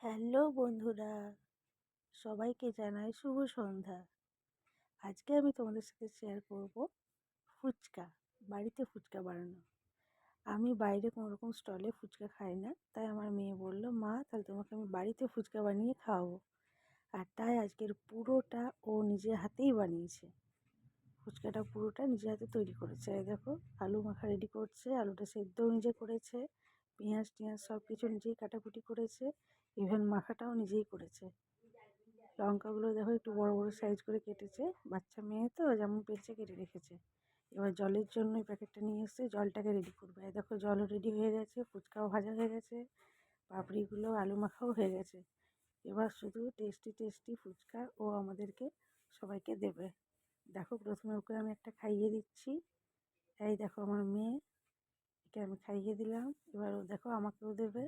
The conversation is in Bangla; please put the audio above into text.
হ্যালো বন্ধুরা, সবাইকে জানাই শুভ সন্ধ্যা। আজকে আমি তোমাদের সাথে শেয়ার করব ফুচকা, বাড়িতে ফুচকা বানানো। আমি বাইরে কোনো রকম স্টলে ফুচকা খাই না, তাই আমার মেয়ে বলল, মা তাহলে তোমাকে আমি বাড়িতে ফুচকা বানিয়ে খাওয়াবো। আর তাই আজকের পুরোটা ও নিজের হাতেই বানিয়েছে। ফুচকাটা পুরোটা নিজের হাতে তৈরি করেছে। এই দেখো, আলু মাখা রেডি করছে, আলুটা সেদ্ধও নিজে করেছে, পেঁয়াজ টিয়াজ সব কিছু নিজেই কাটাকুটি করেছে, ইভেন মাখাটাও নিজেই করেছে। লঙ্কাগুলো দেখো একটু বড় বড় সাইজ করে কেটেছে, বাচ্চা মেয়ে তো যেমন পেরেছে কেটে রেখেছে। এবার জলের জন্য এই প্যাকেটটা নিয়ে এসে জলটাকে রেডি করবে। এই দেখো জলও রেডি হয়ে গেছে, ফুচকাও ভাজা হয়ে গেছে, পাপড়িগুলো আলু মাখাও হয়ে গেছে। এবার শুধু টেস্টি টেস্টি ফুচকা ও আমাদেরকে সবাইকে দেবে। দেখো প্রথমে ওকে আমি একটা খাইয়ে দিচ্ছি। এই দেখো আমার মেয়ে, একে আমি খাইয়ে দিলাম, এবার ও দেখো আমাকেও দেবে।